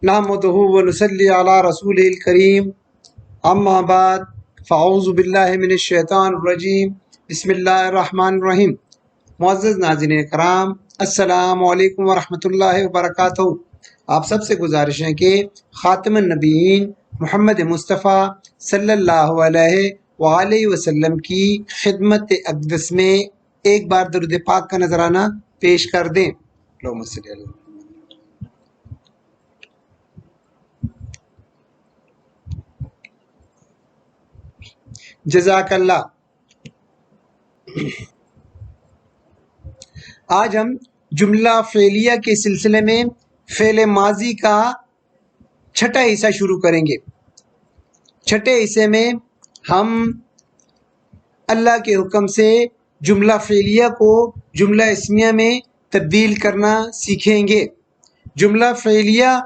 نحمدہ ونصلی علی رسولہ الکریم اما بعد فاعوذ باللہ من الشیطان الرجیم بسم اللہ الرحمن الرحیم۔ معزز ناظرین کرام، السلام علیکم ورحمۃ اللہ وبرکاتہ۔ آپ سب سے گزارش ہے کہ خاتم النبیین محمد مصطفیٰ صلی اللہ علیہ وآلہ وسلم کی خدمت اقدس میں ایک بار درود پاک کا نذرانہ پیش کر دیں۔ اللہم صلی علیہ۔ جزاک اللہ۔ آج ہم جملہ فعلیہ کے سلسلے میں فعل ماضی کا چھٹا حصہ شروع کریں گے۔ چھٹے حصے میں ہم اللہ کے حکم سے جملہ فعلیہ کو جملہ اسمیہ میں تبدیل کرنا سیکھیں گے۔ جملہ فعلیہ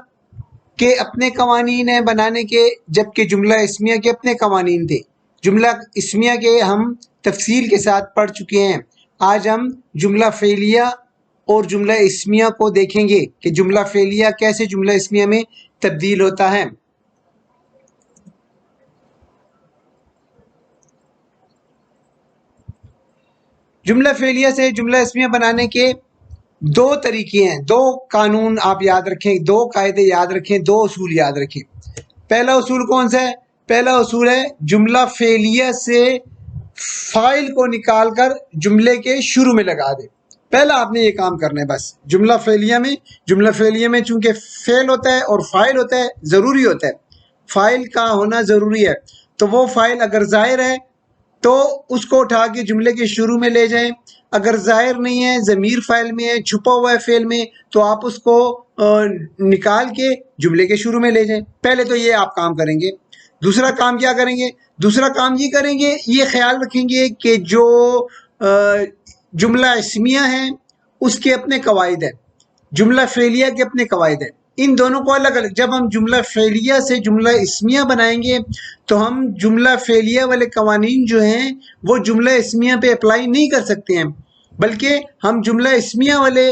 کے اپنے قوانین ہیں بنانے کے، جبکہ جملہ اسمیہ کے اپنے قوانین تھے۔ جملہ اسمیہ کے ہم تفصیل کے ساتھ پڑھ چکے ہیں۔ آج ہم جملہ فعلیہ اور جملہ اسمیہ کو دیکھیں گے کہ جملہ فعلیہ کیسے جملہ اسمیہ میں تبدیل ہوتا ہے۔ جملہ فعلیہ سے جملہ اسمیہ بنانے کے دو طریقے ہیں، دو قانون آپ یاد رکھیں، دو قاعدے یاد رکھیں، دو اصول یاد رکھیں۔ پہلا اصول کون سا ہے؟ پہلا اصول ہے جملہ فعلیہ سے فاعل کو نکال کر جملے کے شروع میں لگا دے۔ پہلا آپ نے یہ کام کرنا ہے بس۔ جملہ فعلیہ میں چونکہ فعل ہوتا ہے اور فاعل ہوتا ہے، ضروری ہوتا ہے، فاعل کا ہونا ضروری ہے، تو وہ فاعل اگر ظاہر ہے تو اس کو اٹھا کے جملے کے شروع میں لے جائیں، اگر ظاہر نہیں ہے، ضمیر فاعل میں ہے، چھپا ہوا ہے فعل میں، تو آپ اس کو نکال کے جملے کے شروع میں لے جائیں۔ پہلے تو یہ آپ کام کریں گے۔ دوسرا کام کیا کریں گے؟ دوسرا کام یہ کریں گے، یہ خیال رکھیں گے کہ جو جملہ اسمیہ ہے اس کے اپنے قواعد ہیں، جملہ فعلیہ کے اپنے قواعد ہیں، ان دونوں کو الگ الگ۔ جب ہم جملہ فعلیہ سے جملہ اسمیہ بنائیں گے تو ہم جملہ فعلیہ والے قوانین جو ہیں وہ جملہ اسمیہ پہ اپلائی نہیں کر سکتے ہیں، بلکہ ہم جملہ اسمیہ والے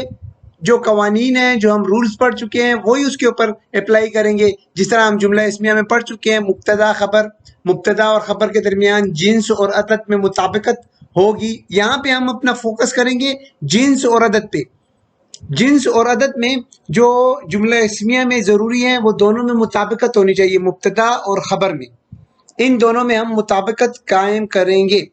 جو قوانین ہیں، جو ہم رولز پڑھ چکے ہیں، وہی اس کے اوپر اپلائی کریں گے۔ جس طرح ہم جملہ اسمیہ میں پڑھ چکے ہیں، مبتدا اور خبر کے درمیان جنس اور عدد میں مطابقت ہوگی۔ یہاں پہ ہم اپنا فوکس کریں گے جنس اور عدد پہ۔ جنس اور عدد میں جو جملہ اسمیہ میں ضروری ہیں وہ دونوں میں مطابقت ہونی چاہیے، مبتدا اور خبر میں، ان دونوں میں ہم مطابقت قائم کریں گے۔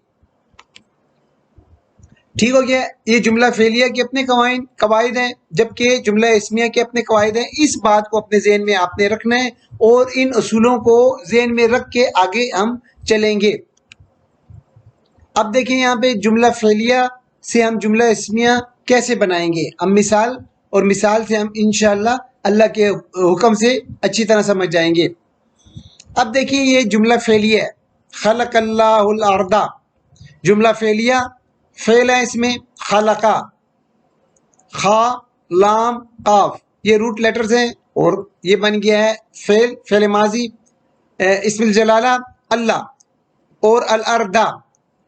ٹھیک ہو گیا؟ یہ جملہ فعلیہ کے اپنے قواعد ہیں، جبکہ جملہ اسمیہ کے اپنے قواعد ہیں۔ اس بات کو اپنے ذہن میں آپ نے رکھنا ہے اور ان اصولوں کو ذہن میں رکھ کے آگے ہم چلیں گے۔ اب دیکھیں یہاں پہ جملہ فعلیہ سے ہم جملہ اسمیہ کیسے بنائیں گے۔ ہم مثال سے ہم انشاءاللہ اللہ کے حکم سے اچھی طرح سمجھ جائیں گے۔ اب دیکھیں یہ جملہ فعلیہ ہے، خلق اللہ الارض، جملہ فعلیہ، فعل ہے اس میں خلقہ، خا لام قاف، یہ روٹ لیٹرز ہیں اور یہ بن گیا ہے فعل ماضی، اسم الجلالہ اللہ، اور الارض۔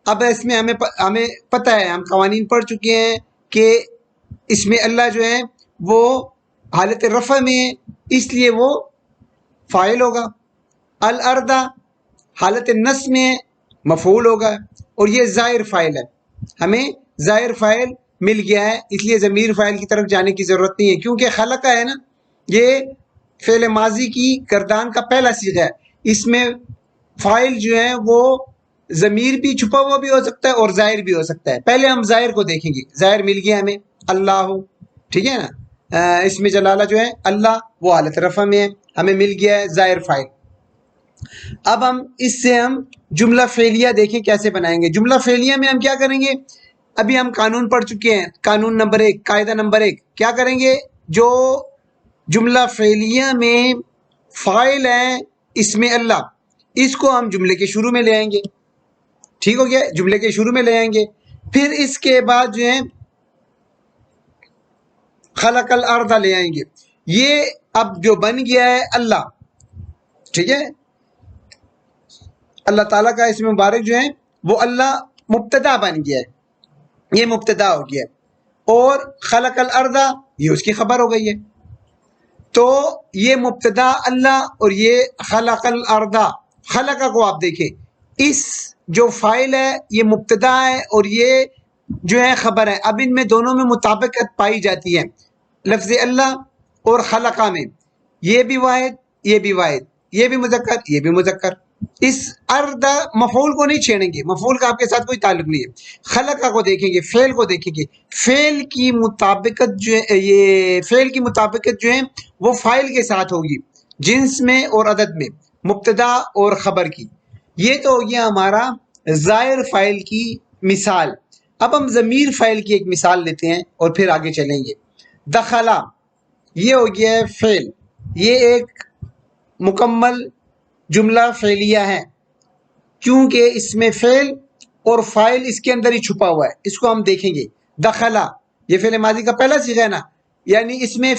اب اس میں ہمیں پتہ ہے، ہم قوانین پڑھ چکے ہیں کہ اس میں اللہ جو ہے وہ حالت رفع میں ہے، اس لیے وہ فاعل ہوگا۔ الارض حالت نصب میں ہے، مفعول ہوگا، اور یہ ظاہر فاعل ہے، ہمیں ظاہر فاعل مل گیا ہے، اس لیے ضمیر فاعل کی طرف جانے کی ضرورت نہیں ہے، کیونکہ خلقہ ہے نا، یہ فعل ماضی کی گردان کا پہلا صیغہ ہے، اس میں فاعل جو ہے وہ ضمیر بھی چھپا ہوا بھی ہو سکتا ہے اور ظاہر بھی ہو سکتا ہے۔ پہلے ہم ظاہر کو دیکھیں گے۔ ظاہر مل گیا ہمیں اللہ، ٹھیک ہے نا، اس میں جلالہ جو ہے اللہ، وہ حالت رفع میں ہے، ہمیں مل گیا ہے ظاہر فاعل۔ اب ہم اس سے ہم جملہ فعلیہ دیکھیں کیسے بنائیں گے۔ جملہ فعلیہ میں ہم کیا کریں گے؟ ابھی ہم قانون پڑھ چکے ہیں، قانون نمبر 1، قاعدہ نمبر 1، کیا کریں گے؟ جو جملہ فعلیہ میں فاعل ہے اس میں اللہ، اس کو ہم جملے کے شروع میں لے آئیں گے۔ ٹھیک ہو گیا؟ جملے کے شروع میں لے آئیں گے، پھر اس کے بعد جو ہے خلق الارض لے آئیں گے۔ یہ اب جو بن گیا ہے اللہ، ٹھیک ہے، اللہ تعالیٰ کا اسم مبارک جو ہے وہ اللہ مبتدا بن گیا ہے، یہ مبتدا ہو گیا ہے، اور خلق الارض یہ اس کی خبر ہو گئی ہے۔ تو یہ مبتدا اللہ اور یہ خلق الارض، خلقہ کو آپ دیکھیں، اس جو فائل ہے یہ مبتدا ہے اور یہ جو ہے خبر ہے. اب ان میں دونوں میں مطابقت پائی جاتی ہے لفظ اللہ اور خلقہ میں. یہ بھی واحد، یہ بھی واحد، یہ بھی مذکر، یہ بھی مذکر. اس ارد مفعول کو نہیں چھیڑیں گے، مفعول کا آپ کے ساتھ کوئی تعلق نہیں ہے. خلقہ کو دیکھیں گے، فعل کو دیکھیں گے. فعل کی مطابقت جو ہے، یہ فعل کی مطابقت جو ہے وہ فاعل کے ساتھ ہوگی، جنس میں اور عدد میں، مبتدا اور خبر کی. یہ تو ہو گیا ہمارا ظاہر فاعل کی مثال. اب ہم ضمیر فاعل کی ایک مثال لیتے ہیں اور پھر آگے چلیں گے. دخلا، یہ ہو گیا ہے فعل، یہ ایک مکمل جملہ فعلیہ ہے کیونکہ اس میں فعل اور فاعل اس کے اندر ہی چھپا ہوا ہے. اس کو ہم دیکھیں گے. دخلا یہ فعل ماضی کا پہلا صیغہ ہے نا، یعنی اس میں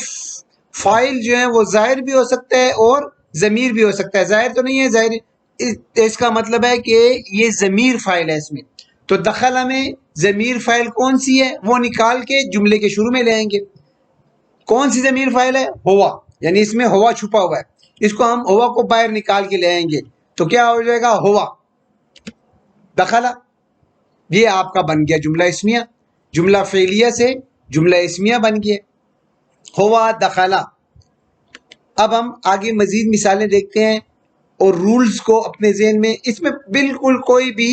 فاعل جو ہے وہ ظاہر بھی ہو سکتا ہے اور ضمیر بھی ہو سکتا ہے. ظاہر تو نہیں ہے، ظاہر اس کا مطلب ہے کہ یہ ضمیر فاعل ہے اس میں. تو دخلا میں ضمیر فاعل کون سی ہے وہ نکال کے جملے کے شروع میں لے آئیں گے. کون سی ضمیر فاعل ہے؟ ہوا، یعنی اس میں ہوا چھپا ہوا ہے. اس کو ہم ہوا کو باہر نکال کے لے آئیں گے تو کیا ہو جائے گا؟ ہوا. دخلا یہ آپ کا بن گیا جملہ اسمیہ، جملہ فعلیہ سے جملہ اسمیہ بن گیا. ہوا دخلا. اب ہم آگے مزید مثالیں دیکھتے ہیں اور رولز کو اپنے ذہن میں، اس میں بالکل کوئی بھی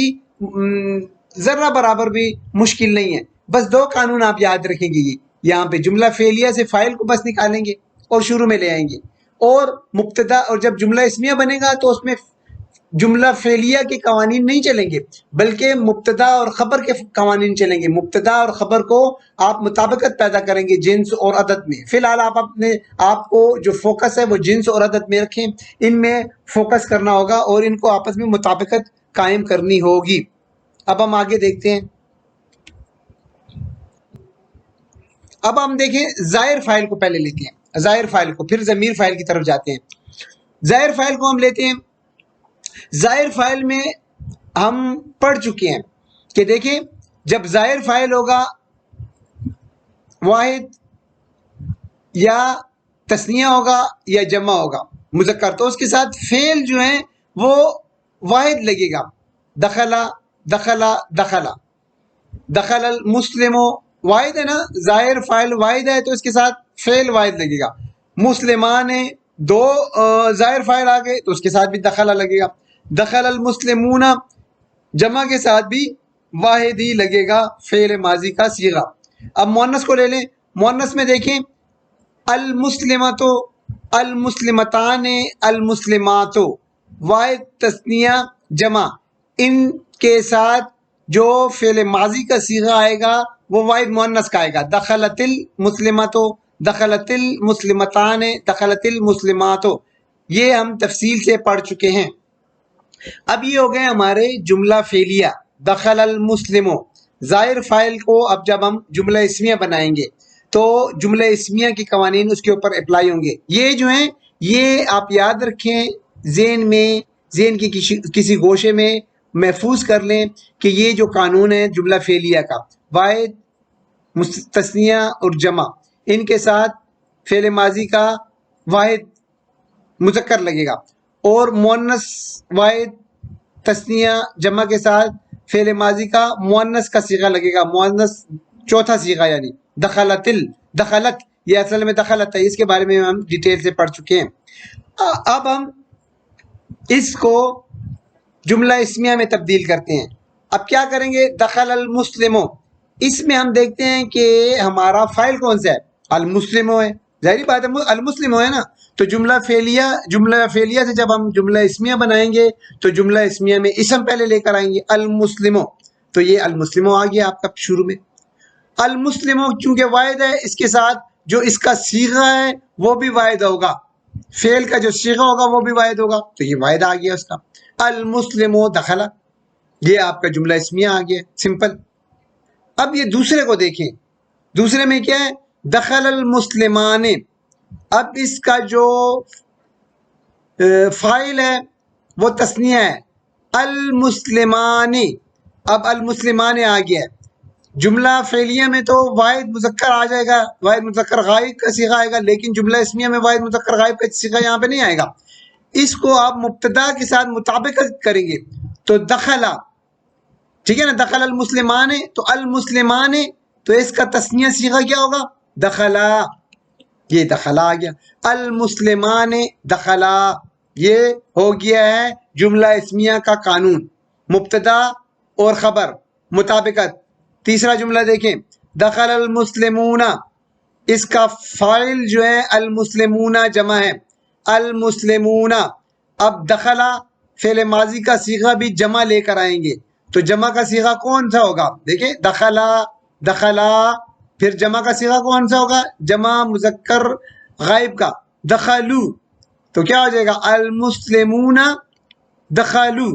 ذرہ برابر بھی مشکل نہیں ہے. بس دو قانون آپ یاد رکھیں گے. یہاں پہ جملہ فعلیہ سے فاعل کو بس نکالیں گے اور شروع میں لے آئیں گے، اور مبتدا، اور جب جملہ اسمیہ بنے گا تو اس میں جملہ فعلیہ کے قوانین نہیں چلیں گے بلکہ مبتدا اور خبر کے قوانین چلیں گے. مبتدا اور خبر کو آپ مطابقت پیدا کریں گے جنس اور عدد میں. فی الحال آپ کو جو فوکس ہے وہ جنس اور عدد میں رکھیں، ان میں فوکس کرنا ہوگا اور ان کو آپس میں مطابقت قائم کرنی ہوگی. اب ہم آگے دیکھتے ہیں. اب ہم دیکھیں ظاہر فاعل کو پہلے لیتے ہیں، ظاہر فاعل کو، پھر ضمیر فاعل کی طرف جاتے ہیں. ظاہر فاعل کو ہم لیتے ہیں. ظاہر فاعل میں ہم پڑھ چکے ہیں کہ دیکھیں جب ظاہر فاعل ہوگا واحد یا تثنیہ ہوگا یا جمع ہوگا مذکر، تو اس کے ساتھ فعل جو ہے وہ واحد لگے گا. دخلا دخلا دخلا. دخل المسلم واحد ہے نا، ظاہر فاعل واحد ہے تو اس کے ساتھ فعل واحد لگے گا. مسلمان دو ظاہر فاعل آ گئے تو اس کے ساتھ بھی دخلا لگے گا. دخل المسلمون جمع کے ساتھ بھی واحد ہی لگے گا، فعل ماضی کا صیغہ. اب مؤنث کو لے لیں. مؤنث میں دیکھیں المسلمۃ، المسلمتان، المسلمات، واحد تثنیہ جمع، ان کے ساتھ جو فعل ماضی کا صیغہ آئے گا وہ واحد مؤنث کا آئے گا. دخلت المسلمۃ، دخلت المسلمتان، دخلت المسلمات. یہ ہم تفصیل سے پڑھ چکے ہیں. اب یہ ہو گئے ہمارے جملہ فعلیہ. دخل المسلم ظاہر فاعل کو اب جب ہم جملہ اسمیہ بنائیں گے تو جملہ اسمیہ کے قوانین اس کے اوپر اپلائی ہوں گے. یہ جو ہیں یہ آپ یاد رکھیں، ذہن میں، ذہن کی کسی گوشے میں محفوظ کر لیں کہ یہ جو قانون ہے جملہ فعلیہ کا، واحد تثنیہ اور جمع، ان کے ساتھ فعل ماضی کا واحد مذکر لگے گا اور مؤنث واحد تثنیہ جمع کے ساتھ فعل ماضی کا مؤنث کا صیغہ لگے گا، مؤنث چوتھا صیغہ یعنی دخلت دخلت. یہ اصل میں دخلت ہے، اس کے بارے میں ہم ڈیٹیل سے پڑھ چکے ہیں. اب ہم اس کو جملہ اسمیہ میں تبدیل کرتے ہیں. اب کیا کریں گے؟ دخل المسلم، اس میں ہم دیکھتے ہیں کہ ہمارا فاعل کون سا ہے؟ المسلم ہے. ظاہری بات ہے المسلم ہے نا. تو جملہ فعلیہ سے جب ہم جملہ اسمیہ بنائیں گے تو جملہ اسمیہ میں اسم پہلے لے کر آئیں گے المسلم. تو یہ المسلم آ گیا آپ کا شروع میں. المسلم چونکہ واحد ہے، اس کے ساتھ جو اس کا صیغہ ہے وہ بھی واحد ہوگا، فعل کا جو صیغہ ہوگا وہ بھی واحد ہوگا، تو یہ واحد آ گیا اس کا. المسلم دخلا، یہ آپ کا جملہ اسمیہ آ گیا، سمپل. اب یہ دوسرے کو دیکھیں. دوسرے میں کیا ہے؟ دخل المسلمان. اب اس کا جو فاعل ہے وہ تثنیہ ہے، المسلمان. اب المسلمان آ گیا ہے. جملہ فعلیہ میں تو واحد مذکر آ جائے گا، واحد مذکر غائب کا صیغہ آئے گا، لیکن جملہ اسمیہ میں واحد مذکر غائب کا صیغہ یہاں پہ نہیں آئے گا. اس کو آپ مبتدا کے ساتھ مطابقت کریں گے تو دخلا، ٹھیک ہے نا، دخل المسلمان، تو المسلمان، تو اس کا تسنیہ صیغہ کیا ہوگا؟ دخلا. یہ دخلا آ گیا. المسلمان دخلا، یہ ہو گیا ہے جملہ اسمیہ کا قانون، مبتدا اور خبر مطابقت. تیسرا جملہ دیکھیں، دخل المسلمون، اس کا فاعل جو ہے المسلمون جمع ہے، المسلمون. اب دخلا فعل ماضی کا صیغہ بھی جمع لے کر آئیں گے، تو جمع کا صیغہ کون سا ہوگا؟ دیکھیں، دخلا، دخلا، پھر جمع کا صیغہ کون سا ہوگا؟ جمع مذکر غائب کا، دخلو. تو کیا ہو جائے گا؟ المسلمون دخلو.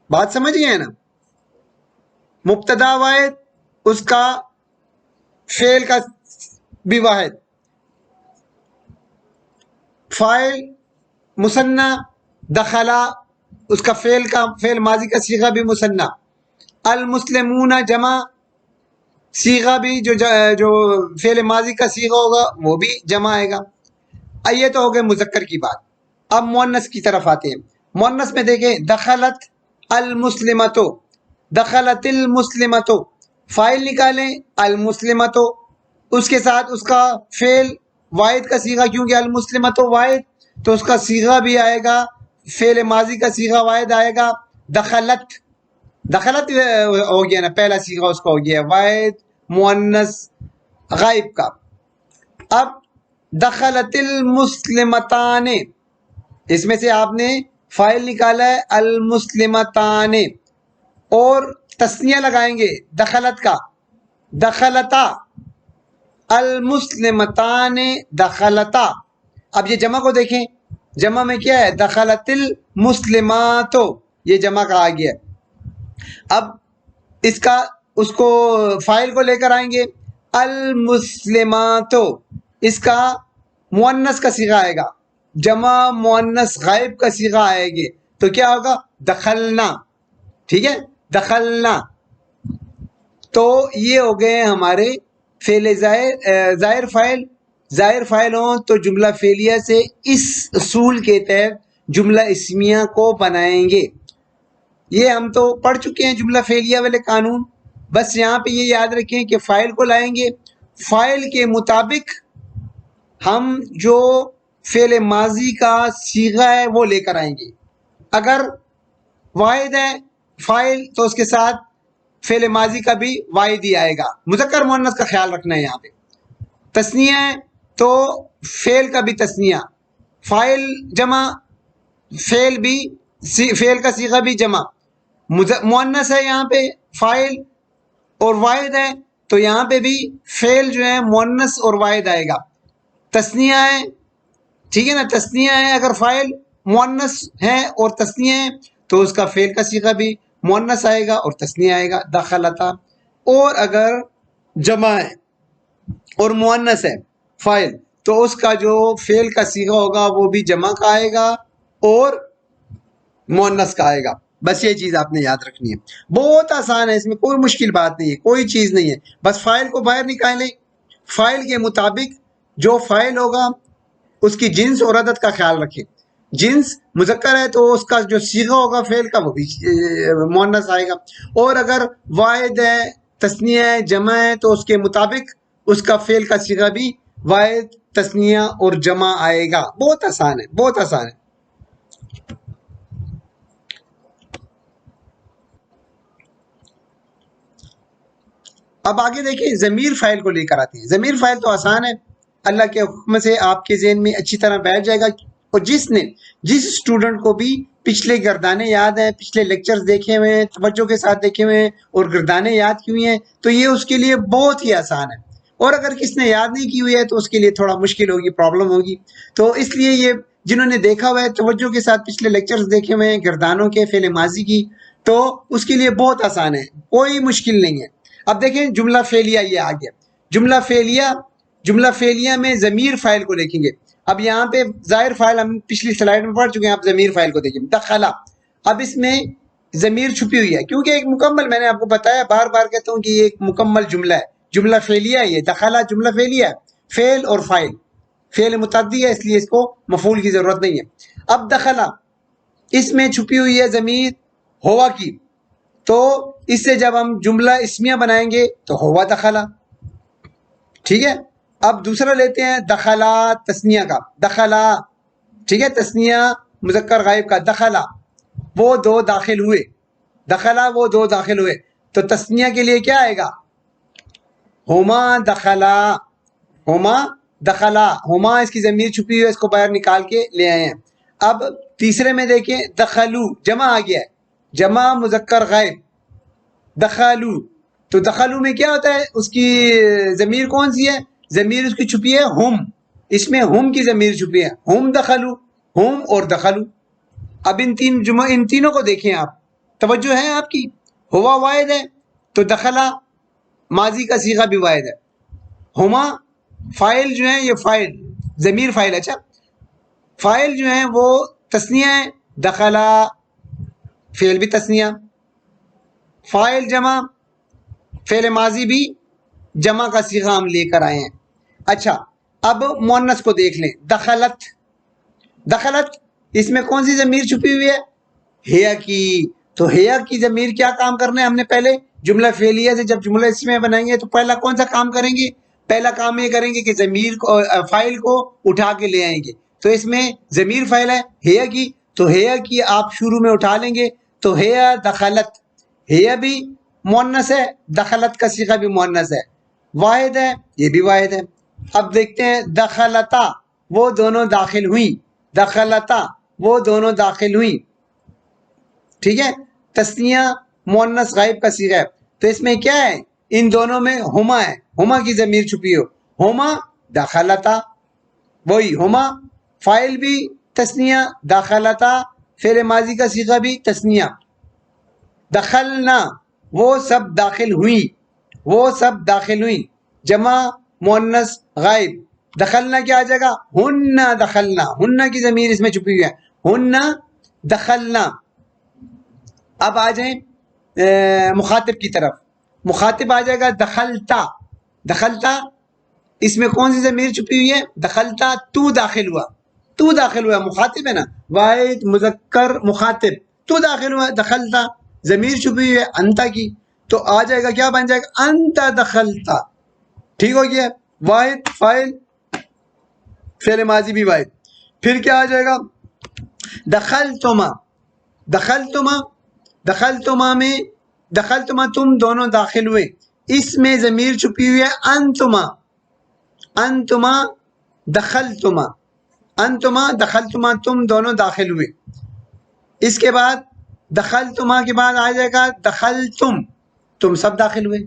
بات سمجھ گئے نا؟ مبتدا واحد، اس کا فعل کا بھی واحد، فاعل مثنی، دخلا اس کا فعل ماضی کا صیغہ بھی مثنی، المسلمون جمع، صیغہ بھی جو فعل ماضی کا صیغہ ہوگا وہ بھی جمع آئے گا. یہ تو ہو گئے مذکر کی بات. اب مؤنث کی طرف آتے ہیں. مؤنث میں دیکھیں، دخلت المسلمتو، دخلت المسلمتو، فاعل نکالیں المسلمتو، اس کے ساتھ اس کا فعل واحد کا صیغہ، کیونکہ المسلمتو واحد، تو اس کا صیغہ بھی آئے گا، فعل ماضی کا صیغہ واحد آئے گا، دخلت. دخلت ہو گیا نا، پہلا صیغہ اس کا ہو گیا واحد مؤنث غائب کا. اب دخلت المسلمتان، اس میں سے آپ نے فاعل نکالا ہے المسلمتان، اور تسنیہ لگائیں گے دخلت کا، دخلتا المسلمتان دخلتا. اب یہ جمع کو دیکھیں، جمع میں کیا ہے؟ دخلت المسلمات، یہ جمع کا آ گیا. اب اس کو فاعل کو لے کر آئیں گے المسلمات، اس کا مؤنث کا صیغہ آئے گا، جمع مؤنث غائب کا صیغہ آئے گے، تو کیا ہوگا؟ دخلنا. ٹھیک ہے، دخلنا. تو یہ ہو گئے ہمارے فعل ظاہر فاعل. ظاہر فاعل ہوں تو جملہ فعلیہ سے اس اصول کے تحت جملہ اسمیہ کو بنائیں گے. یہ ہم تو پڑھ چکے ہیں جملہ فعلیہ والے قانون. بس یہاں پہ یہ یاد رکھیں کہ فاعل کو لائیں گے، فاعل کے مطابق ہم جو فعل ماضی کا صیغہ ہے وہ لے کر آئیں گے. اگر واحد ہے فاعل تو اس کے ساتھ فعل ماضی کا بھی واحد ہی آئے گا. مذکر مؤنث کا خیال رکھنا ہے یہاں پہ. تثنیہ ہے تو فعل کا بھی تثنیہ، فاعل جمع، فعل کا صیغہ بھی جمع. مؤنث ہے یہاں پہ فاعل اور واحد ہے، تو یہاں پہ بھی فعل جو ہے مؤنث اور واحد آئے گا. تثنیہ ہے، ٹھیک ہے نا، تثنیہ ہے، اگر فاعل مؤنث ہے اور تثنیہ ہے تو اس کا فعل کا صیغہ بھی مؤنث آئے گا اور تثنیہ آئے گا، دخلتا. اور اگر جمع ہے اور مؤنث ہے فاعل، تو اس کا جو فعل کا صیغہ ہوگا وہ بھی جمع کا آئے گا اور مؤنث کا آئے گا. بس یہ چیز آپ نے یاد رکھنی ہے. بہت آسان ہے، اس میں کوئی مشکل بات نہیں ہے، کوئی چیز نہیں ہے. بس فاعل کو باہر نکالیں، فاعل کے مطابق جو فاعل ہوگا اس کی جنس اور عدد کا خیال رکھیں. جنس مذکر ہے تو اس کا جو صیغہ ہوگا فعل کا وہ بھی مؤنث آئے گا، اور اگر واحد ہے، تثنیہ ہے، جمع ہے تو اس کے مطابق اس کا فعل کا صیغہ بھی واحد، تثنیہ اور جمع آئے گا. بہت آسان ہے، بہت آسان ہے. اب آگے دیکھیں، ضمیر فاعل کو لے کر آتے ہیں. ضمیر فاعل تو آسان ہے، اللہ کے حکم سے آپ کے ذہن میں اچھی طرح بیٹھ جائے گا. اور جس اسٹوڈنٹ کو بھی پچھلے گردانے یاد ہیں، پچھلے لیکچرز دیکھے ہوئے ہیں، توجہ کے ساتھ دیکھے ہوئے ہیں اور گردانے یاد کی ہوئی ہیں، تو یہ اس کے لیے بہت ہی آسان ہے. اور اگر کس نے یاد نہیں کی ہوئی ہے تو اس کے لیے تھوڑا مشکل ہوگی، پرابلم ہوگی. تو اس لیے یہ جنہوں نے دیکھا ہوا ہے، توجہ کے ساتھ پچھلے لیکچرز دیکھے ہوئے ہیں گردانوں کے، فعل ماضی کی، تو اس کے لیے بہت آسان ہے، کوئی مشکل نہیں ہے. اب دیکھیں جملہ فعلیہ یہ آ گیا. جملہ فعلیہ میں ضمیر فاعل کو دیکھیں گے. اب یہاں پہ ظاہر فاعل ہم پچھلی سلائیڈ میں پڑھ چکے ہیں، آپ ضمیر فاعل کو دیکھیں، دخلا. اب اس میں ضمیر چھپی ہوئی ہے، کیونکہ ایک مکمل، میں نے آپ کو بتایا، بار بار کہتا ہوں کہ یہ ایک مکمل جملہ ہے، جملہ فعلیہ ہے، یہ دخلا جملہ فعلیہ ہے، فعل اور فاعل، فعل متعدی ہے، اس لیے اس کو مفعول کی ضرورت نہیں ہے۔ اب دخلا، اس میں چھپی ہوئی ہے ضمیر ہوا کی، تو اس سے جب ہم جملہ اسمیہ بنائیں گے تو ہوا دخلا، ٹھیک ہے۔ اب دوسرا لیتے ہیں دخلا تسنیہ کا، دخلا، ٹھیک ہے، تسنیہ مذکر غائب کا، دخلا وہ دو داخل ہوئے، دخلا وہ دو داخل ہوئے، تو تسنیہ کے لیے کیا آئے گا؟ ہما دخلا، ہما دخلا، ہما اس کی ضمیر چھپی ہوئی ہے، اس کو باہر نکال کے لے آئے ہیں۔ اب تیسرے میں دیکھیں دخلو، جمع آ گیا ہے، جمع مذکر غائب، دخلو، تو دخلو میں کیا ہوتا ہے؟ اس کی ضمیر کون سی ہے؟ ضمیر اس کی چھپی ہے ہم، اس میں ہم کی ضمیر چھپی ہے، ہم دخلو، ہم اور دخلو۔ اب ان تینوں کو دیکھیں آپ، توجہ ہے آپ کی، ہوا واحد ہے تو دخلا ماضی کا صیغہ بھی واحد ہے، ہما فاعل جو ہیں، یہ فاعل ضمیر فاعل، اچھا فاعل جو ہیں وہ تسنیہ ہے، دخلا فعل بھی تسنیہ، فاعل جمع، فعل ماضی بھی جمع کا صیغہ ہم لے کر آئے ہیں۔ اچھا اب مؤنث کو دیکھ لیں، دخلت، دخلت اس میں کون سی ضمیر چھپی ہوئی ہے؟ ہیا کی، تو ہیا کی ضمیر کیا کام کرنا ہے ہم نے؟ پہلے جملہ فعلیہ سے جب جملہ اسمیہ بنائیں گے تو پہلا کون سا کام کریں گے؟ پہلا کام یہ کریں گے کہ ضمیر کو، فاعل کو اٹھا کے لے آئیں گے، تو اس میں ضمیر فاعل ہے ہیا کی، تو ہیا کی آپ شروع میں اٹھا لیں گے، تو ہیا دخلت، ہیا بھی مؤنث ہے، دخلت کا صیغہ بھی مؤنث ہے، واحد ہے، یہ بھی واحد ہے۔ اب دیکھتے ہیں دخلتا، وہ دونوں داخل ہوئیں، دخلتا وہ دونوں داخل ہوئیں، ٹھیک ہے، تسنیہ مؤنث غائب کا صیغہ ہے، تو اس میں کیا ہے؟ ان دونوں میں ہما ہے، ہما کی ضمیر چھپی ہو، ہما دخلتا، وہی ہما فاعل بھی تسنیہ، دخلتا فعل ماضی کا صیغہ بھی تسنیہ، دخلنا وہ سب داخل ہوئی، وہ سب داخل ہوئی، جمع مؤنث غائب، دخلنا کیا آ جائے گا؟ ہن دخلنا، ہن کی ضمیر اس میں چھپی ہوئی ہے، ہن دخلنا۔ اب آ جائیں مخاطب کی طرف، مخاطب آ جائے گا دخلتا، دخلتا اس میں کون سی ضمیر چھپی ہوئی ہے؟ دخلتا تو داخل ہوا، تو داخل ہوا، مخاطب ہے نا، واحد مذکر مخاطب، تو داخل ہوا، دخلتا ضمیر چھپی ہوئی ہے انتا کی، تو آ جائے گا، کیا بن جائے گا؟ انتا دخلتا، ٹھیک ہو گیا، واحد فاعل، فعل ماضی بھی واحد۔ پھر کیا آ جائے گا؟ دخلتما، دخلتما، دخلتما میں، دخلتما تم دونوں داخل ہوئے، اس میں ضمیر چھپی ہوئی ہے انتما، انتما دخلتما، انتما دخلتما تم دونوں داخل ہوئے۔ اس کے بعد دخلتما کے بعد آ جائے گا دخلتم، تم سب داخل ہوئے،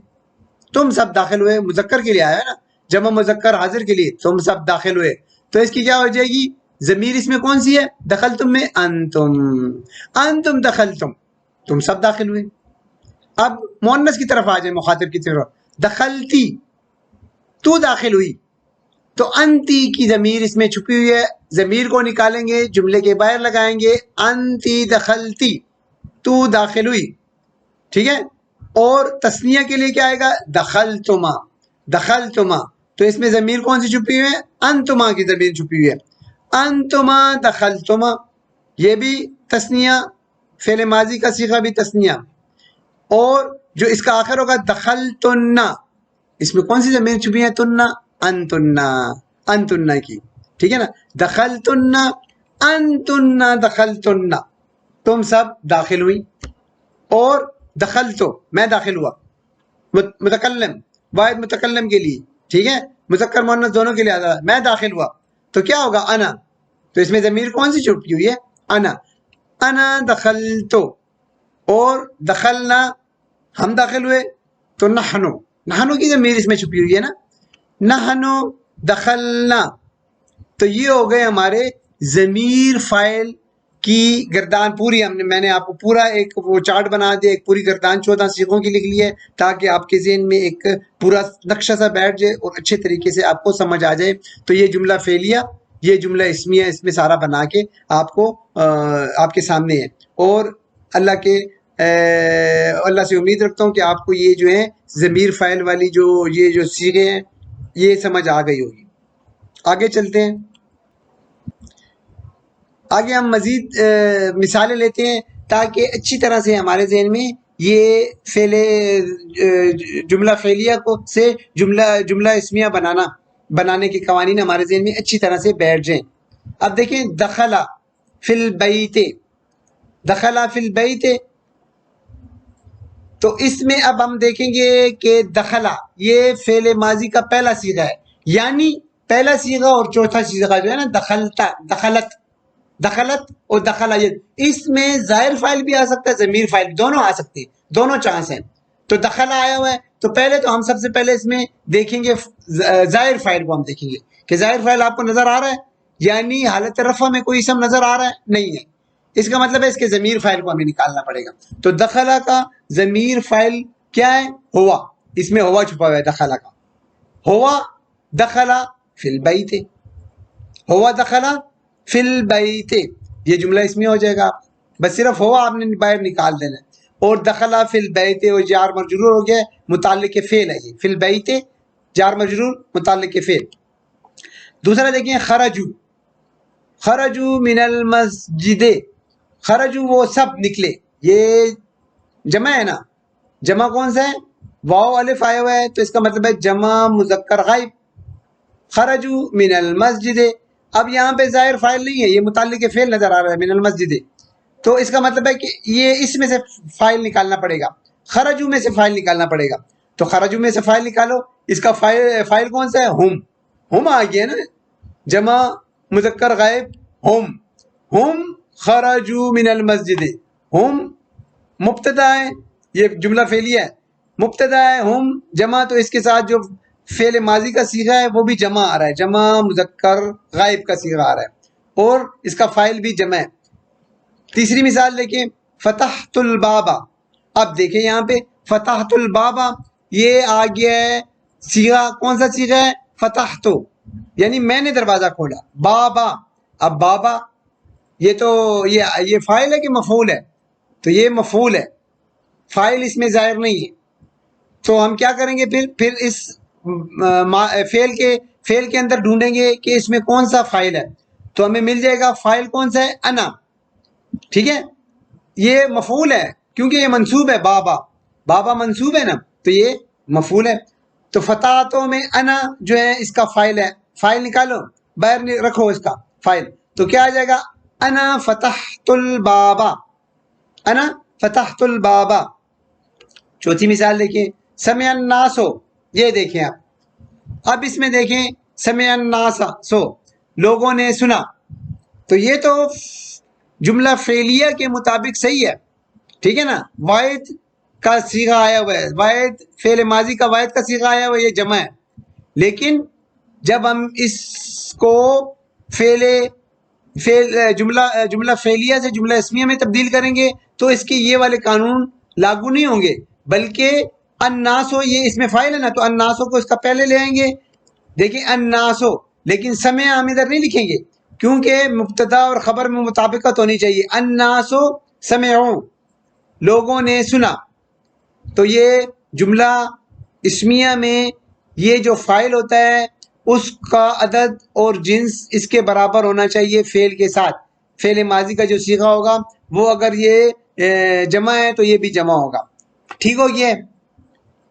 تم سب داخل ہوئے، مذکر کے لیے آیا ہے نا، جمع مذکر حاضر کے لیے، تم سب داخل ہوئے، تو اس کی کیا ہو جائے گی؟ ضمیر اس میں کون سی ہے؟ دخلتم میں انتم، انتم دخلتم، تم سب داخل ہوئے۔ اب مؤنث کی طرف آ جائیں، مخاطب کی طرف، دخلتی تو داخل ہوئی، تو انتی کی ضمیر اس میں چھپی ہوئی ہے، ضمیر کو نکالیں گے، جملے کے باہر لگائیں گے، انتی دخلتی، تو داخل ہوئی، ٹھیک ہے، اور تسنیہ کے لیے کیا آئے گا؟ دخلتما، دخلتما، تو اس میں ضمیر کون سی چھپی ہوئی ہے؟ انتما کی ضمیر چھپی ہوئی ہے، انتما دخلتما، یہ بھی تسنیہ، فعل ماضی کا صیغہ بھی تسنیہ، اور جو اس کا آخر ہوگا دخلتن، اس میں کون سی ضمیر چھپی ہے؟ تننا، انتنا، انتنا کی، ٹھیک ہے نا، دخلتن، انتن دخلتن، تم سب داخل ہوئی، اور دخلتو میں داخل ہوا، متکلم واحد متکلم کے لیے، ٹھیک ہے، مذکر مؤنث دونوں کے لیے آتا ہے، میں داخل ہوا، تو کیا ہوگا؟ انا، تو اس میں ضمیر کون سی چھپی ہوئی ہے؟ انا، انا دخلتو، اور دخلنا ہم داخل ہوئے، تو نحنو، نحنو کی ضمیر اس میں چھپی ہوئی ہے نا، نحنو دخلنا، تو یہ ہو گئے ہمارے ضمیر فاعل کی گردان پوری، میں نے آپ کو پورا ایک وہ چارٹ بنا دیا، ایک پوری گردان 14 صیغوں کی لکھ لی ہے، تاکہ آپ کے ذہن میں ایک پورا نقشہ سا بیٹھ جائے اور اچھے طریقے سے آپ کو سمجھ آ جائے۔ تو یہ جملہ فعلیہ، یہ جملہ اسمیہ، اس میں سارا بنا کے آپ کو آپ کے سامنے ہے، اور اللہ کے اللہ سے امید رکھتا ہوں کہ آپ کو یہ جو ہے ضمیر فاعل والی یہ جو صیغے ہیں یہ سمجھ آ گئی ہوگی. آگے چلتے ہیں. آگے ہم مزید مثالیں لیتے ہیں تاکہ اچھی طرح سے ہمارے ذہن میں یہ جملہ فعلیہ کو سے جملہ اسمیہ بنانے کے قوانین ہمارے ذہن میں اچھی طرح سے بیٹھ جائیں. اب دیکھیں دخلا فی البیت، دخلا فی البیت، تو اس میں اب ہم دیکھیں گے کہ دخلا یہ فعل ماضی کا پہلا صیغہ ہے، یعنی پہلا صیغہ اور چوتھا صیغہ جو ہے نا دخلتا، دخلت اور دخلت، اس میں ظاہر فاعل بھی آ سکتا ہے، ضمیر فاعل، دونوں آ سکتے ہیں، دونوں چانس ہیں. تو دخلا آیا ہوا ہے تو پہلے تو ہم سب سے پہلے اس میں دیکھیں گے ظاہر فاعل کو، ہم دیکھیں گے کہ ظاہر فاعل آپ کو نظر آ رہا ہے، یعنی حالت رفع میں کوئی اسم نظر آ رہا ہے نہیں ہے. اس کا مطلب ہے اس کے ضمیر فاعل کو ہمیں نکالنا پڑے گا. تو دخلا کا ضمیر فاعل کیا ہے؟ ہوا. اس میں ہوا چھپا ہوا ہے دخلا کا. ہوا دخلا فی البیت، ہوا دخلا فی البیت، یہ جملہ اسمیہ ہو جائے گا. بس صرف ہوا آپ نے باہر نکال دینا ہے. اور دخلا فی البیت وہ جار مجرور ہو گیا، متعلق فعل ہے یہ، فی البیت جار مجرور متعلق فعل. دوسرا دیکھیں خرجو، خرجو من المسجد، خرجو وہ سب نکلے، یہ جمع ہے نا، جمع کون سا ہے؟ واو الف آیا ہوا ہے تو اس کا مطلب ہے جمع مذکر غائب. خرجو من المسجد، اب یہاں پہ ظاہر فاعل نہیں ہے، یہ متعلق فعل نظر آ رہا ہے من المسجد، تو اس کا مطلب ہے کہ یہ اس میں سے فاعل نکالنا پڑے گا، خرجو میں سے فاعل نکالنا پڑے گا. تو خرجو میں سے فاعل نکالو، اس کا فاعل کون سا ہے؟ ہم آ گیا نا، جمع مذکر غائب ہم خرجو من المسجد، ہم مبتدا ہے، یہ جملہ فعلیہ ہے، مبتدا ہے ہم جمع، تو اس کے ساتھ جو فعل ماضی کا صیغہ ہے وہ بھی جمع آ رہا ہے، جمع مذکر غائب کا صیغہ آ رہا ہے، اور اس کا فاعل بھی جمع ہے. تیسری مثال دیکھیں فتحت البابا. اب دیکھیں یہاں پہ فتحت البابا، یہ آ گیا ہے صیغہ، کون سا صیغہ ہے؟ فتحتو، یعنی میں نے دروازہ کھولا. بابا، اب بابا یہ تو یہ فاعل ہے کہ مفعول ہے؟ تو یہ مفعول ہے، فاعل اس میں ظاہر نہیں ہے. تو ہم کیا کریں گے پھر اس فعل کے اندر ڈھونڈیں گے کہ اس میں کون سا فاعل ہے. تو ہمیں مل جائے گا فاعل کون سا ہے؟ انا. ٹھیک ہے، یہ مفعول ہے کیونکہ یہ منصوب ہے، بابا، بابا منصوب ہے نا، تو یہ مفعول ہے. تو فتحتوں میں انا جو ہے اس کا فاعل ہے، فاعل نکالو، باہر رکھو اس کا فاعل، تو کیا آ جائے گا؟ انا فتحت البابا، انا فتحت البابا. چوتھی مثال دیکھیں سمع الناس، یہ دیکھیں اب اس میں دیکھیں سمع الناس سو، لوگوں نے سنا، تو یہ تو جملہ فعلیہ کے مطابق صحیح ہے، ٹھیک ہے نا. واحد کا صیغہ آیا ہوا ہے، واحد فعل ماضی کا واحد کا صیغہ آیا ہوا ہے، یہ جمع ہے. لیکن جب ہم اس کو جملہ فعلیہ سے جملہ اسمیہ میں تبدیل کریں گے تو اس کے یہ والے قانون لاگو نہیں ہوں گے، بلکہ الناسو، یہ اس میں فاعل ہے نا، تو الناسو کو اس کا پہلے لے آئیں گے. دیکھیں الناسو، لیکن سمع ہم ادھر نہیں لکھیں گے کیونکہ مبتدا اور خبر میں مطابقت ہونی چاہیے. الناسو سمعوا، لوگوں نے سنا. تو یہ جملہ اسمیہ میں یہ جو فاعل ہوتا ہے اس کا عدد اور جنس اس کے برابر ہونا چاہیے فعل کے ساتھ. فعل ماضی کا جو صیغہ ہوگا وہ اگر یہ جمع ہے تو یہ بھی جمع ہوگا. ٹھیک ہو گیا؟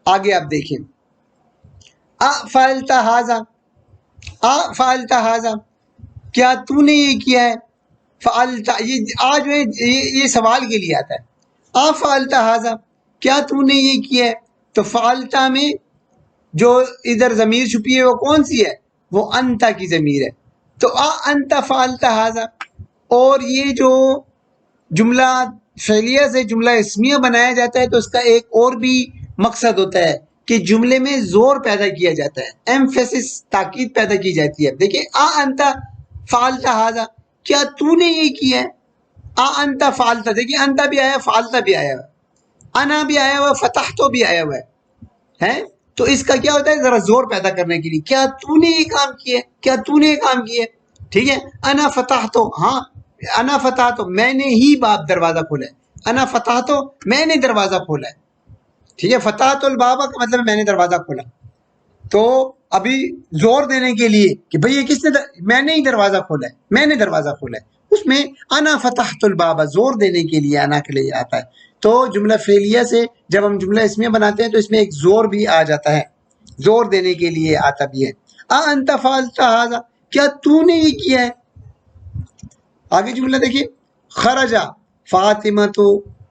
آگے آپ دیکھیں فعلت ھذا، فعلت ھذا، کیا تو نے یہ کیا ہے؟ فعلت، یہ آج یہ سوال کے لیے آتا ہے، فعلت ھذا، کیا تو نے یہ کیا ہے؟ تو فعلت میں جو ادھر ضمیر چھپی ہے وہ کون سی ہے؟ وہ انتا کی ضمیر ہے. تو انت فعلت ھذا. اور یہ جو جملہ فعلیہ سے جملہ اسمیہ بنایا جاتا ہے تو اس کا ایک اور بھی مقصد ہوتا ہے کہ جملے میں زور پیدا کیا جاتا ہے، ایمفیسس، تاکید پیدا کی جاتی ہے. دیکھیں انت فعلت ھذا، کیا تو نے یہ کیا ہے؟ انت فعلت، دیکھیں انت بھی آیا، فعلت بھی آیا ہوا، انا بھی آیا ہوا، فتحت بھی آیا ہوا ہے. تو اس کا کیا ہوتا ہے؟ ذرا زور پیدا کرنے کے لیے، کیا تو نے یہ کام کیا ہے؟ کیا تو نے یہ کام کیا ہے؟ ٹھیک ہے. انا فتحت، ہاں انا فتحت، میں نے ہی باپ دروازہ کھولا ہے. انا فتحت میں نے دروازہ کھولا ہے، ٹھیک ہے، فتحت الباب کا مطلب میں نے دروازہ کھولا. تو ابھی زور دینے کے لیے کہ بھئی یہ کس نے میں نے ہی دروازہ کھولا ہے، میں نے دروازہ کھولا ہے، اس میں انا فتحت الباب زور دینے کے لیے انا کے لیے آتا ہے. تو جملہ فعلیہ سے جب ہم جملہ اسمیہ بناتے ہیں تو اس میں ایک زور بھی آ جاتا ہے، زور دینے کے لیے آتا بھی ہے. انت فعلت ھذا کیا تو نے یہ کیا ہے. آگے جملہ دیکھیے، خرج فاطمۃ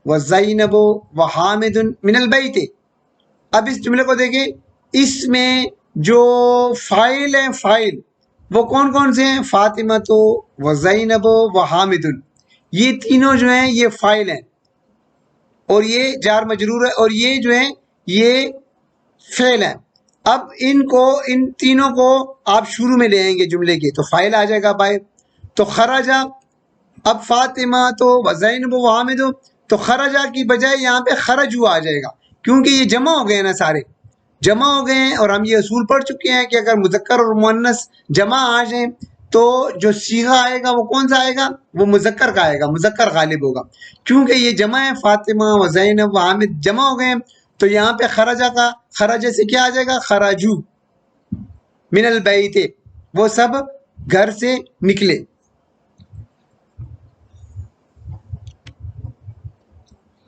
و زینب و حامد من البیت. اب اس جملے کو دیکھیں، اس میں جو فاعل ہیں، فاعل وہ کون کون سے ہیں؟ فاطمۃ و زینب و حامد، یہ تینوں جو ہیں یہ فاعل ہیں، اور یہ جار مجرور ہے، اور یہ جو ہیں یہ فعل ہے. اب ان تینوں کو آپ شروع میں لے آئیں گے جملے کے تو فاعل آ جائے گا باہر. تو خرجہ، اب فاطمہ تو وزینب و حامد، تو خرجہ کی بجائے یہاں پہ خرجو آ جائے گا، کیونکہ یہ جمع ہو گئے نا، سارے جمع ہو گئے ہیں. اور ہم یہ اصول پڑھ چکے ہیں کہ اگر مذکر اور مؤنث جمع آ جائیں تو جو صیغہ آئے گا وہ کون سا آئے گا؟ وہ مذکر کا آئے گا، مذکر غالب ہوگا. کیونکہ یہ جمع ہے، فاطمہ و زینب و حامد جمع ہو گئے ہیں، تو یہاں پہ خرجہ کا، خرجہ سے کیا آ جائے گا؟ خرجو من البیت، وہ سب گھر سے نکلے.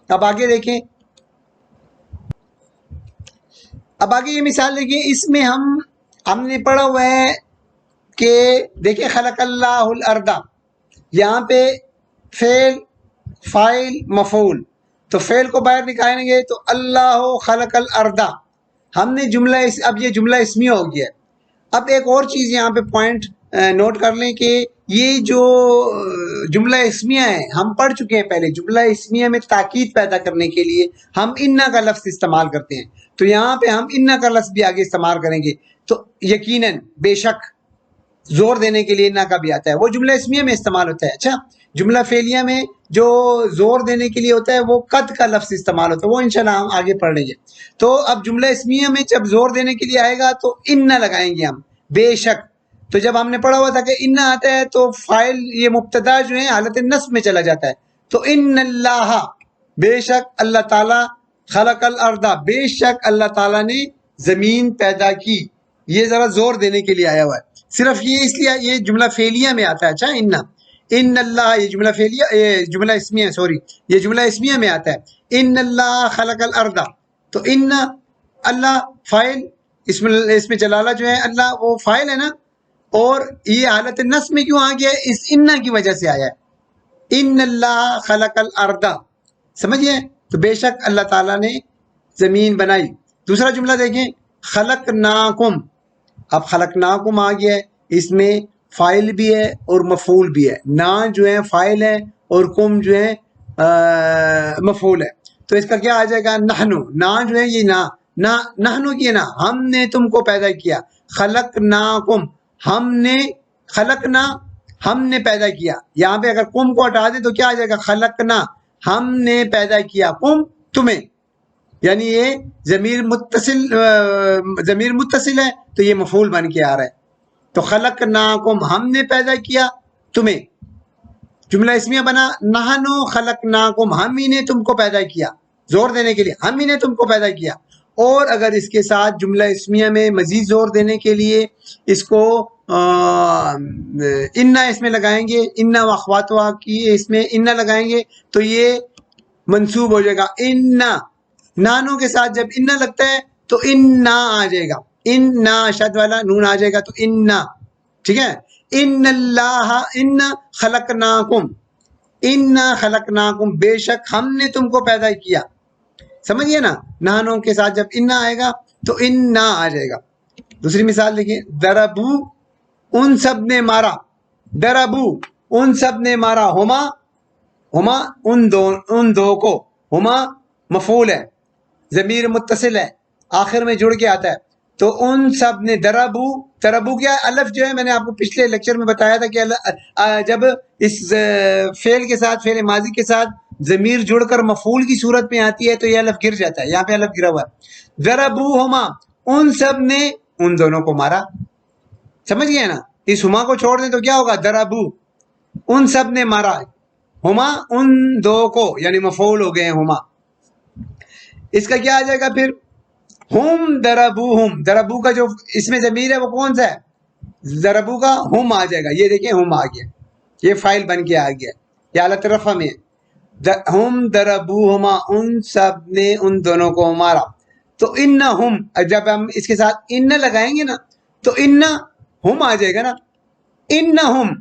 اب آگے دیکھیں، اب آگے یہ مثال دیکھیں، اس میں ہم نے پڑھا ہوا ہے کہ دیکھیں خلق اللہ الارض، یہاں پہ فعل، فاعل، مفعول. تو فعل کو باہر نکالیں گے تو اللہ خلق الارض، ہم نے جملہ اب یہ جملہ اسمیہ ہو گیا ہے. اب ایک اور چیز یہاں پہ پوائنٹ نوٹ کر لیں کہ یہ جو جملہ اسمیہ ہے ہم پڑھ چکے ہیں پہلے، جملہ اسمیہ میں تاکید پیدا کرنے کے لیے ہم انا کا لفظ استعمال کرتے ہیں. تو یہاں پہ ہم انا کا لفظ بھی آگے استعمال کریں گے، تو یقیناً بے شک زور دینے کے لیے انا کا بھی آتا ہے، وہ جملہ اسمیہ میں استعمال ہوتا ہے. اچھا، جملہ فعلیہ میں جو زور دینے کے لیے ہوتا ہے وہ قد کا لفظ استعمال ہوتا ہے، وہ انشاءاللہ ہم آگے پڑھ لیں گے. تو اب جملہ اسمیہ میں جب زور دینے کے لیے آئے گا تو انا لگائیں گے ہم، بے شک. تو جب ہم نے پڑھا ہوا تھا کہ انا آتا ہے تو فاعل یہ مبتدا جو ہے حالت نصب میں چلا جاتا ہے. تو ان اللہ، بے شک اللہ تعالیٰ، خلق الارض، بے شک اللہ تعالیٰ نے زمین پیدا کی، یہ ذرا زور دینے کے لیے آیا ہوا ہے. صرف یہ اس لیے یہ جملہ فعلیہ میں آتا ہے. اچھا، ان اللہ، یہ جملہ فعلیہ، یہ جملہ اسمیہ، سوری، یہ جملہ اسمیہ میں آتا ہے. ان اللہ خلق الارض، تو ان اللہ فاعل، اس میں جلالہ جو ہے اللہ وہ فاعل ہے نا، اور یہ حالت نصب میں کیوں آ گیا ہے؟ اس انا کی وجہ سے آیا ہے. ان اللہ خلق الارض، سمجھئے؟ تو بے شک اللہ تعالیٰ نے زمین بنائی. دوسرا جملہ دیکھیں، خلقناکم، اب خلقناکم آ گیا ہے، اس میں فاعل بھی ہے اور مفعول بھی ہے. نا جو ہے فاعل ہے اور کم جو ہے مفعول ہے. تو اس کا کیا آ جائے گا؟ نحنو. نا جو ہے یہ نحنو کی ہے نا، ہم نے تم کو پیدا کیا. خلقناکم، ہم نے، خلقنا ہم نے پیدا کیا. یہاں پہ اگر کم کو ہٹا دیں تو کیا آ جائے گا؟ خلقنا، ہم نے پیدا کیا، کم تمہیں. یعنی یہ ضمیر متصل ہے تو یہ مفعول بن کے آ رہا ہے. تو خلقناکم، ہم نے پیدا کیا تمہیں. جملہ اسمیہ بنا، نحنو خلقناکم، ہم ہی نے تم کو پیدا کیا، زور دینے کے لیے ہم ہی نے تم کو پیدا کیا. اور اگر اس کے ساتھ جملہ اسمیہ میں مزید زور دینے کے لیے اس کو انا اس میں لگائیں گے، انا واخواتها کی اس میں انا لگائیں گے تو یہ منصوب ہو جائے گا. انا، نانوں کے ساتھ جب انا لگتا ہے تو انا آ جائے گا، انا شد والا نون آ جائے گا تو انا، ٹھیک ہے. ان اللہ، ان خلقناکم، انا خلقناکم، بے شک ہم نے تم کو پیدا کیا. سمجھئے نا، نانوں کے ساتھ جب انا آئے گا تو انا آ جائے گا. دوسری مثال دیکھیں، ضربو، ان سب نے مارا. ضربو، ان سب نے مارا. ہما ان دو کو، ہما مفعول ہے، ضمیر متصل ہے، آخر میں جڑ کے آتا ہے. تو ان سب نے، ضربو کیا ہے؟ الف جو ہے، میں نے آپ کو پچھلے لیکچر میں بتایا تھا کہ جب اس فعل کے ساتھ، فعل ماضی کے ساتھ ضمیر جڑ کر مفعول کی صورت میں آتی ہے تو یہ الف گر جاتا ہے. یہاں پہ الف گرا ہوا ہے. ضربوہما، ان سب نے ان دونوں کو مارا. سمجھ گئے نا؟ اس ہما کو چھوڑ دیں تو کیا ہوگا؟ ضربو، ان سب نے مارا. ہما ان دو کو، یعنی مفعول ہو گئے ہیں ہما. اس کا کیا آ جائے گا پھر؟ ہم دربوہم، دربو کا جو اس میں ضمیر ہے وہ کون سا ہے؟ دربو کا ہم آ جائے گا. یہ دیکھیں ہم آ گیا، یہ فائل بن کے آ گیا، یہ حالت رفع میں ہے. ہم دربوہما، ان سب نے ان دونوں کو مارا. تو انہم، جب ہم اس کے ساتھ ان لگائیں گے نا تو ان ہم آ جائے گا نا، انہم،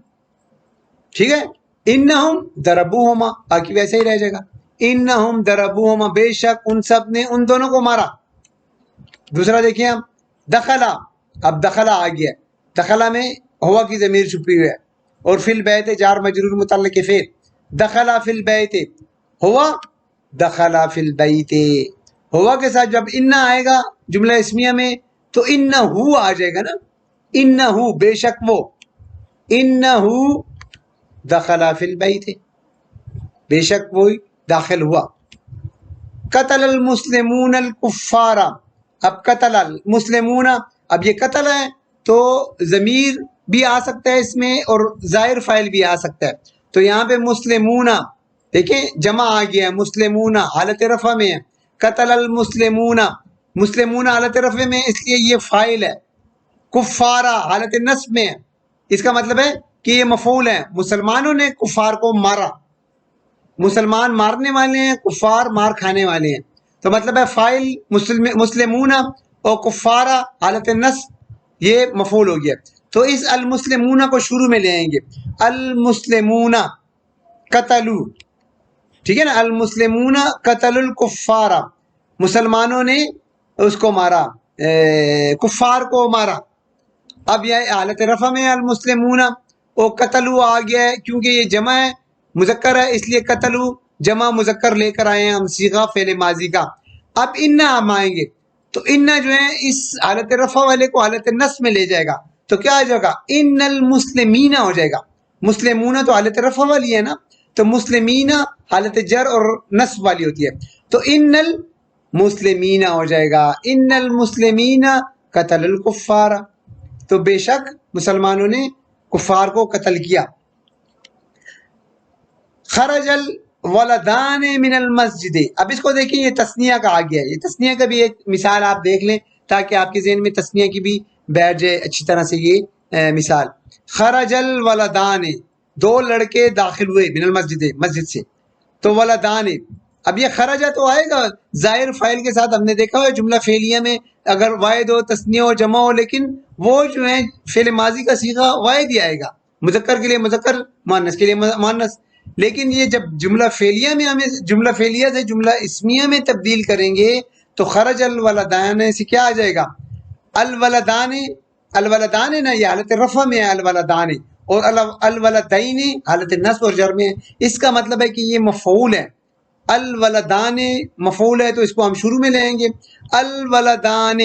ٹھیک ہے. انہم دربوہما، باقی ویسے ہی رہ جائے گا. انہم دربوہما، بے شک ان سب نے ان دونوں کو مارا. دوسرا دیکھیں ہم، دخلا، اب دخلا آ گیا. دخلا میں ہوا کی ضمیر چھپی ہوئی ہے، اور فی البیت جار مجرور متعلق فعل. دخلا فی البیت، ہوا دخلا فی البیت. ہوا کے ساتھ جب ان آئے گا جملہ اسمیہ میں تو انہو آ جائے گا نا، انہو بے شک وہ، انہو دخلا فی البیت، بے شک وہ داخل ہوا. قتل المسلمون الکفار، اب قتل المسلمون، اب یہ قتل ہے تو ضمیر بھی آ سکتا ہے اس میں اور ظاہر فاعل بھی آ سکتا ہے. تو یہاں پہ مسلمون، دیکھیں جمع آ گیا ہے، مسلمون حالت رفع میں ہے. قتل المسلمون، مسلمون حالت رفع میں اس لیے یہ فاعل ہے. کفارا حالت نصب میں ہے، اس کا مطلب ہے کہ یہ مفعول ہے. مسلمانوں نے کفار کو مارا، مسلمان مارنے والے ہیں، کفار مار کھانے والے ہیں. تو مطلب ہے فاعل مسلمون اور کفارہ حالت نصب یہ مفعول ہو گیا. تو اس المسلمون کو شروع میں لے آئیں گے، المسلمون قتلوا، ٹھیک ہے نا، المسلمون قتل الکفار، مسلمانوں نے اس کو مارا، کفار کو مارا. اب یہ حالت رفع میں المسلمون، اور قتلوا آ گیا ہے کیونکہ یہ جمع ہے، مذکر ہے، اس لیے قتلوا جمع مذکر لے کر آئے ہیں ہم صیغہ فعل ماضی کا. اب ان ہم آئیں گے تو ان جو ہے اس حالت رفع والے کو حالت نصب میں لے جائے گا. تو کیا آ جائے گا؟ ان المسلمین ہو جائے گا. مسلمون تو حالت رفع والی ہے نا، تو مسلمین حالت جر اور نصب والی ہوتی ہے. تو ان المسلمین ہو جائے گا، ان المسلمین قتل الکفار، تو بے شک مسلمانوں نے کفار کو قتل کیا. خرج الولدان من المسجد، اب اس کو دیکھیں یہ تثنیہ کا آ گیا ہے. یہ تثنیہ کا بھی ایک مثال آپ دیکھ لیں تاکہ آپ کے ذہن میں تثنیہ کی بھی بیٹھ جائے اچھی طرح سے یہ مثال. خرج الولدان، دو لڑکے داخل ہوئے، من المسجد مسجد سے. تو ولدان، اب یہ خرجہ تو آئے گا ظاہر فاعل کے ساتھ، ہم نے دیکھا ہے جملہ فعلیہ میں اگر واحد ہو تثنیہ ہو جمع ہو، لیکن وہ جو ہے فعل ماضی کا صیغہ واحد ہی آئے گا، مذکر کے لیے مذکر، مؤنث کے لیے مؤنث. لیکن یہ جب جملہ فعلیہ میں ہمیں جملہ فعلیہ سے جملہ اسمیہ میں تبدیل کریں گے تو خرج الولدان سے کیا آ جائے گا؟ الولدان، الولدان نا یہ حالت رفع میں ہے الولدان، اور الولدین حالت نصب اور جر میں ہے. اس کا مطلب ہے کہ یہ مفعول ہے. الولدان مفعول ہے تو اس کو ہم شروع میں لے آئیں گے، الولدان.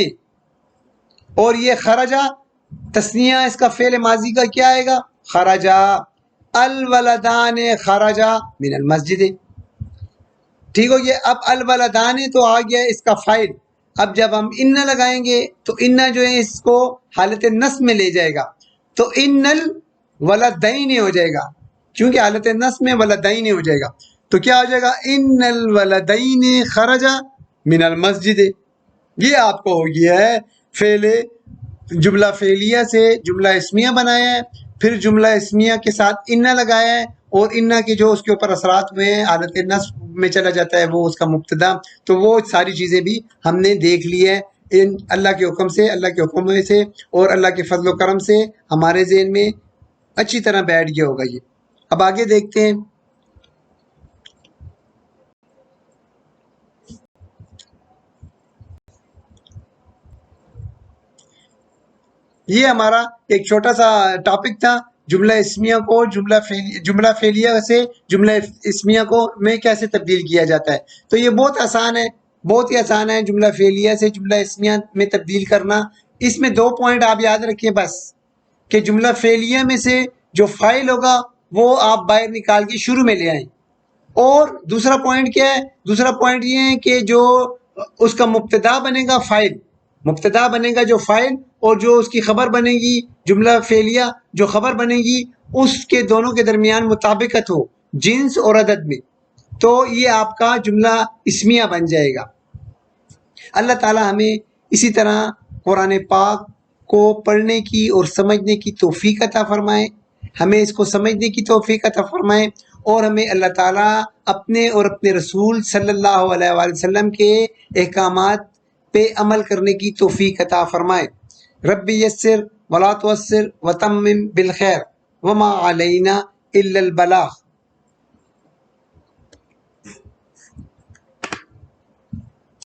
اور یہ خرجہ تثنیہ، اس کا فعل ماضی کا کیا آئے گا؟ خرجہ. الولدان خرجہ من المسجد، ٹھیک ہو گیا. اب الولدان تو آ گیا اس کا فاعل. اب جب ہم ان لگائیں گے تو ان جو ہے اس کو حالت نصب میں لے جائے گا، تو ان الولدین ہو جائے گا، کیونکہ حالت نصب میں ولدین ہو جائے گا. تو کیا ہو جائے گا؟ ان الولدین خرجہ من المسجد. یہ آپ کو ہو گیا ہے فعل جملہ فعلیہ سے جملہ اسمیہ بنایا ہے، پھر جملہ اسمیہ کے ساتھ ان لگایا ہے، اور ان کے جو اس کے اوپر اثرات ہوئے ہیں حالت نصب میں چلا جاتا ہے وہ اس کا مبتدا. تو وہ ساری چیزیں بھی ہم نے دیکھ لی ہے ان اللہ کے حکم سے، اللہ کے حکم سے اور اللہ کے فضل و کرم سے ہمارے ذہن میں اچھی طرح بیٹھ گیا ہوگا یہ. اب آگے دیکھتے ہیں. یہ ہمارا ایک چھوٹا سا ٹاپک تھا، جملہ اسمیہ کو جملہ فعلیہ سے جملہ اسمیہ کو میں کیسے تبدیل کیا جاتا ہے. تو یہ بہت آسان ہے، بہت ہی آسان ہے جملہ فعلیہ سے جملہ اسمیہ میں تبدیل کرنا. اس میں 2 پوائنٹ آپ یاد رکھیں بس، کہ جملہ فعلیہ میں سے جو فاعل ہوگا وہ آپ باہر نکال کے شروع میں لے آئیں. اور دوسرا پوائنٹ کیا ہے؟ دوسرا پوائنٹ یہ ہے کہ جو اس کا مبتدا بنے گا فاعل، مبتدا بنے گا جو فاعل، اور جو اس کی خبر بنے گی جملہ فعلیہ جو خبر بنے گی اس کے دونوں کے درمیان مطابقت ہو، جنس اور عدد میں، تو یہ آپ کا جملہ اسمیہ بن جائے گا۔ اللہ تعالی ہمیں اسی طرح قرآن پاک کو پڑھنے کی اور سمجھنے کی توفیق عطا فرمائے، ہمیں اس کو سمجھنے کی توفیق عطا فرمائے، اور ہمیں اللہ تعالیٰ اپنے اور اپنے رسول صلی اللہ علیہ وآلہ وسلم کے احکامات پہ عمل کرنے کی توفیق عطا فرمائے۔ رب یسر ولا تعسر وتمم بالخیر وما علینا الا البلاغ۔